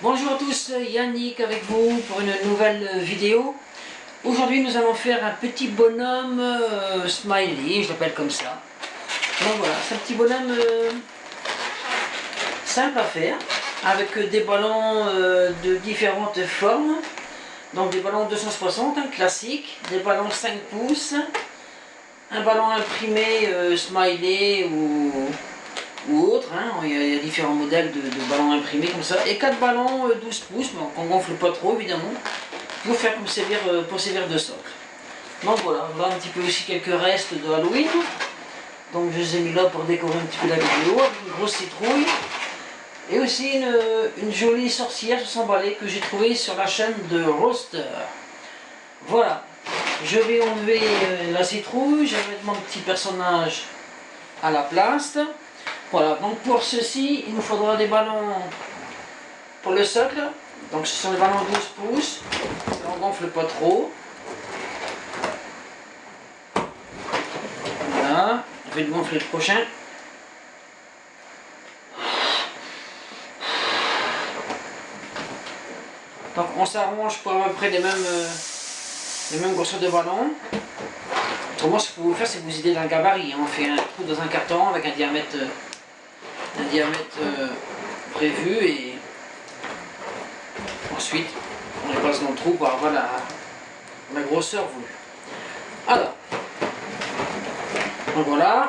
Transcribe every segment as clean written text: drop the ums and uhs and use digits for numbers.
Bonjour à tous, Yannick avec vous pour une nouvelle vidéo. Aujourd'hui nous allons faire un petit bonhomme smiley, je l'appelle comme ça. Donc voilà, c'est un petit bonhomme simple à faire, avec des ballons de différentes formes. Donc des ballons 260, classiques, des ballons 5 pouces, un ballon imprimé smiley ou autre, hein. Il y a différents modèles de ballons imprimés comme ça, et 4 ballons 12 pouces, mais qu'on gonfle pas trop évidemment, pour faire pour servir de socle. Donc voilà, on a un petit peu aussi quelques restes de Halloween, donc je les ai mis là pour décorer un petit peu la vidéo, avec une grosse citrouille, et aussi une jolie sorcière sur son balai que j'ai trouvé sur la chaîne de Roster. Voilà, je vais enlever la citrouille, je vais mettre mon petit personnage à la place. Voilà, donc pour ceci, il nous faudra des ballons pour le socle. Donc ce sont des ballons 12 pouces, on ne gonfle pas trop. Voilà, je vais le gonfler le prochain. Donc on s'arrange pour à peu près les mêmes grosseurs de ballons. Autrement, ce que vous faire, c'est que vous idez d'un gabarit. On fait un trou dans un carton avec un diamètre prévu, et ensuite on les passe dans le trou pour avoir la grosseur voulue. Alors, donc voilà,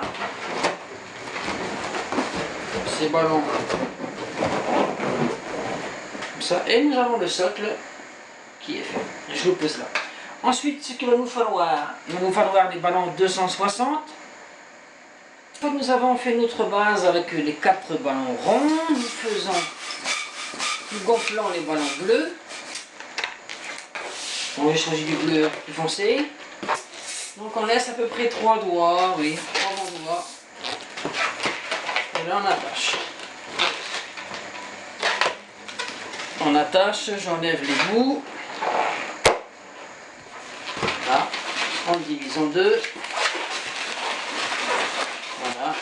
ces ballons comme ça, et nous avons le socle qui est fait. Je le pose là. Ensuite, ce qu'il va nous falloir, il va nous falloir les ballons 260. Une fois que nous avons fait notre base avec les 4 ballons ronds, nous gonflons les ballons bleus. On va changer du bleu plus foncé. Donc on laisse à peu près 3 doigts, oui, 3 bons doigts. Et là on attache. On attache, j'enlève les bouts. Voilà, on le divise en deux. Voilà.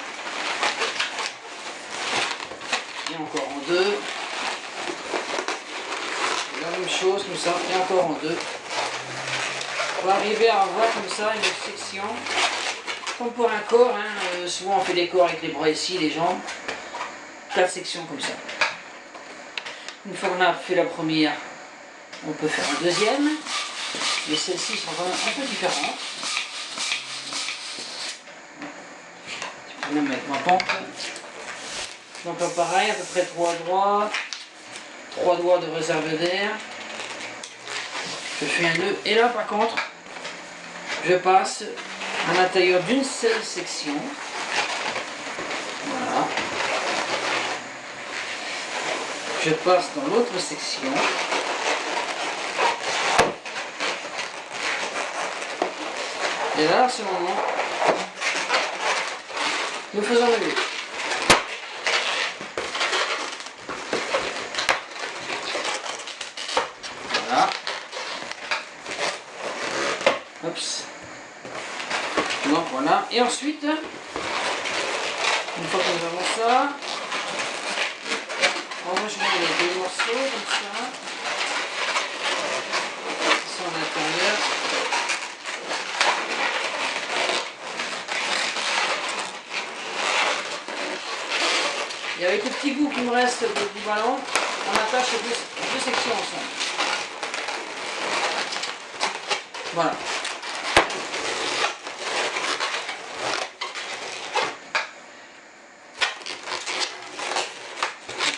Et encore en deux. Et la même chose comme ça, et encore en deux. On va arriver à avoir comme ça une section, comme pour un corps, hein. Souvent on fait des corps avec les bras ici, les jambes. 4 sections comme ça. Une fois qu'on a fait la première, on peut faire une deuxième. Mais celles-ci sont quand même un peu différentes. Je peux même mettre ma pompe. Donc pareil, à peu près 3 doigts de réserve d'air. Je fais un nœud, et là par contre, je passe à l'intérieur d'une seule section. Voilà. Je passe dans l'autre section. Et là, à ce moment, nous faisons le nœud. Voilà. Oups. Donc voilà. Et ensuite, une fois que nous avons ça, on va jouer les 2 morceaux comme ça. Ils sont à l'intérieur. Et avec le petit bout qui me reste du ballon, on attache les deux sections ensemble. Voilà.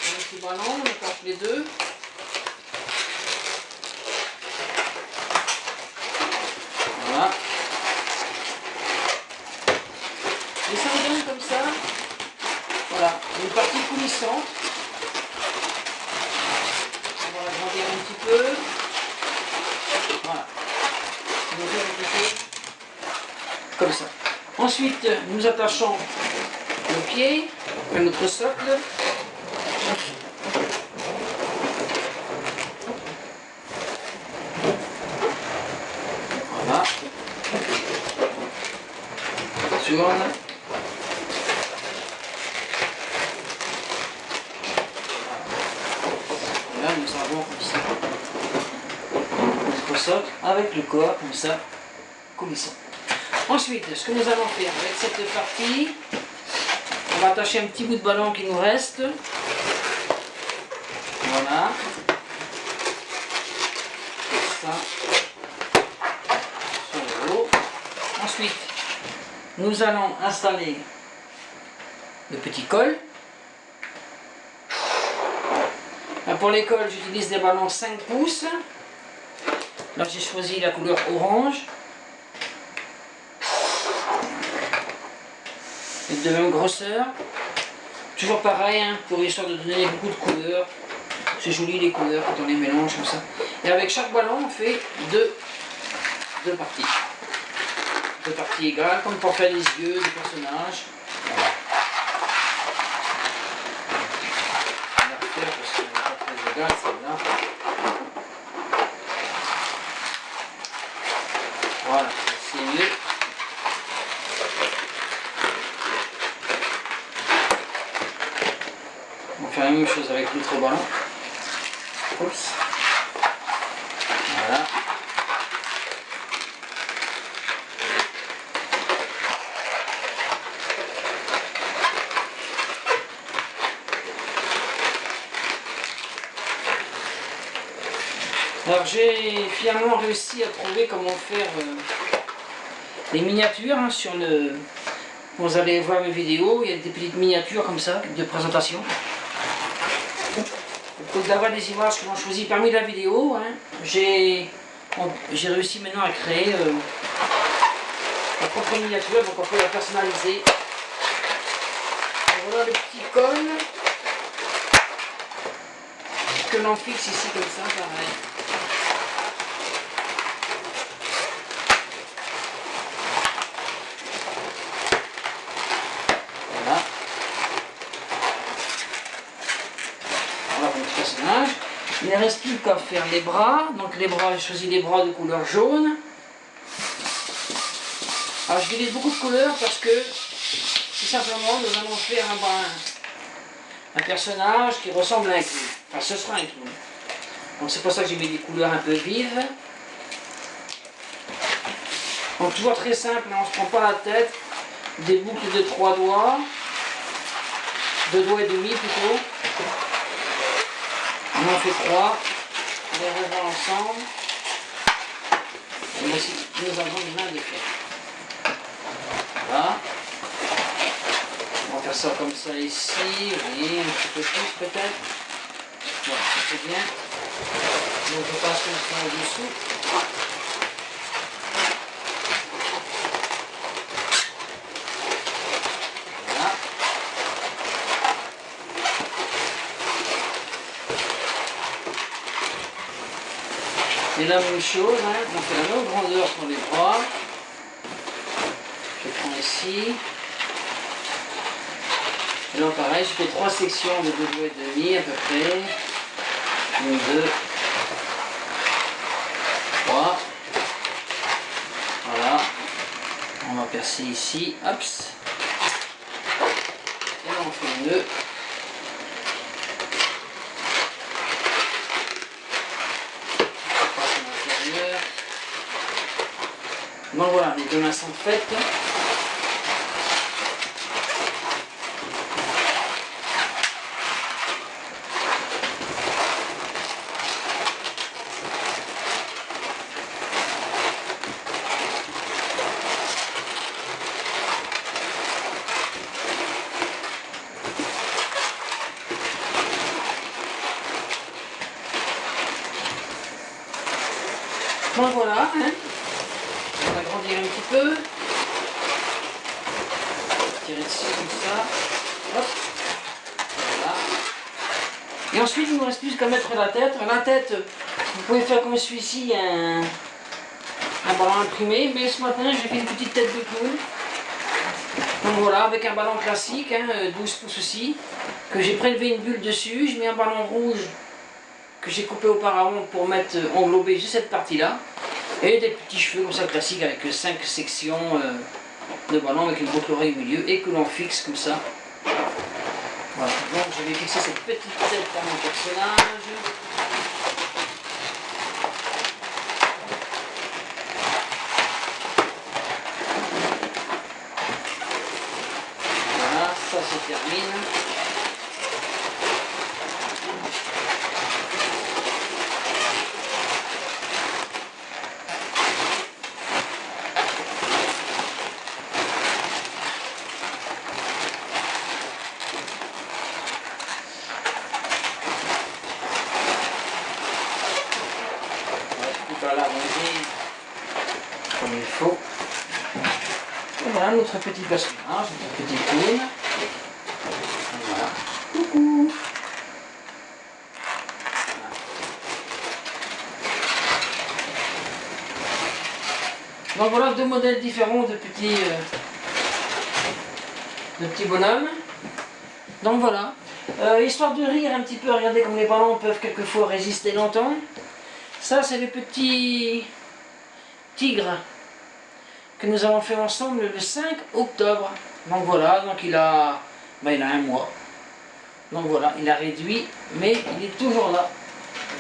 Un petit ballon, on attache les deux. Voilà. Et ça me donne comme ça. Voilà, une partie coulissante. On va l'agrandir un petit peu. Voilà. On va faire quelque chose comme ça. Ensuite, nous attachons le pied à notre socle. Voilà. Seconde. ballon comme ça. Notre socle avec le corps comme ça, coulissant. Ensuite, ce que nous allons faire avec cette partie, on va attacher un petit bout de ballon qui nous reste. Voilà. Ça. Sur le haut. Ensuite, nous allons installer le petit col. Pour les cols, j'utilise des ballons 5 pouces. Là, j'ai choisi la couleur orange. Et de même grosseur. Toujours pareil, hein, pour histoire de donner beaucoup de couleurs. C'est joli les couleurs quand on les mélange comme ça. Et avec chaque ballon, on fait deux parties. 2 parties égales, comme pour faire les yeux des personnages. Voilà. On va refaire parce qu'elle n'est pas très égale celle-là. Voilà, c'est mieux. On va faire la même chose avec l'autre ballon. Oups. Voilà. Alors j'ai finalement réussi à trouver comment faire les miniatures hein, sur le... Vous allez voir mes vidéos, il y a des petites miniatures comme ça, de présentation. Vous pouvez avoir des images que l'on choisit parmi la vidéo. Hein. J'ai réussi maintenant à créer ma propre miniature, donc on peut la personnaliser. Et voilà le petit col que l'on fixe ici comme ça, pareil. Personnage. Il ne reste plus qu'à faire les bras. Donc les bras, j'ai choisi les bras de couleur jaune. Alors je utilise beaucoup de couleurs parce que tout simplement nous allons faire un personnage qui ressemble à un clown. Enfin ce sera un clown. Donc c'est pour ça que j'ai mis des couleurs un peu vives. Donc toujours très simple, on ne se prend pas la tête. Des boucles de 3 doigts. 2 doigts et demi plutôt. On en fait 3, on les rejoint ensemble. Et voici, nous avons une main de fer. Voilà. On va faire ça comme ça ici, vous voyez, un petit peu plus peut-être. Voilà, c'est bien. Donc je passe comme ça en dessous. Et la même chose, hein, on fait la même grandeur pour les bras. Je prends ici. Et là pareil, je fais 3 sections de 2 doigts et demi à peu près. 1, 2, 3. Voilà. On va percer ici. Hop. Et là on fait un nœud. Donc voilà, les 2 mains sont faites. Donc voilà, hein. On va agrandir un petit peu. Tirer dessus comme ça. Hop. Voilà. Et ensuite, il ne nous reste plus qu'à mettre la tête. La tête, vous pouvez faire comme celui-ci, un ballon imprimé. Mais ce matin, j'ai fait une petite tête de clown. Donc voilà, avec un ballon classique, hein, 12 pouces aussi, que j'ai prélevé une bulle dessus. Je mets un ballon rouge que j'ai coupé auparavant pour mettre englober juste cette partie-là. Et des petits cheveux comme ça classiques avec 5 sections de ballon avec une boucle oreille au milieu et que l'on fixe comme ça. Voilà, donc je vais fixer cette petite tête à mon personnage. pas l'arroser comme il faut. Et voilà notre petit pastillage, notre petit clown. Voilà. Coucou. Donc voilà deux modèles différents de petits bonhommes. Donc voilà. Histoire de rire un petit peu, regardez comme les ballons peuvent quelquefois résister longtemps. Ça c'est les petits tigres que nous avons fait ensemble le 5 octobre. Donc voilà, donc il a un mois. Donc voilà, il a réduit, mais il est toujours là.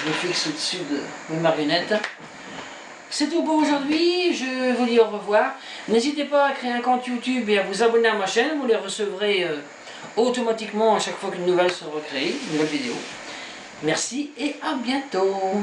Je le fixe au-dessus de mes marionnettes. C'est tout pour aujourd'hui, je vous dis au revoir. N'hésitez pas à créer un compte YouTube et à vous abonner à ma chaîne, vous les recevrez automatiquement à chaque fois qu'une nouvelle sera créée, une nouvelle vidéo. Merci et à bientôt.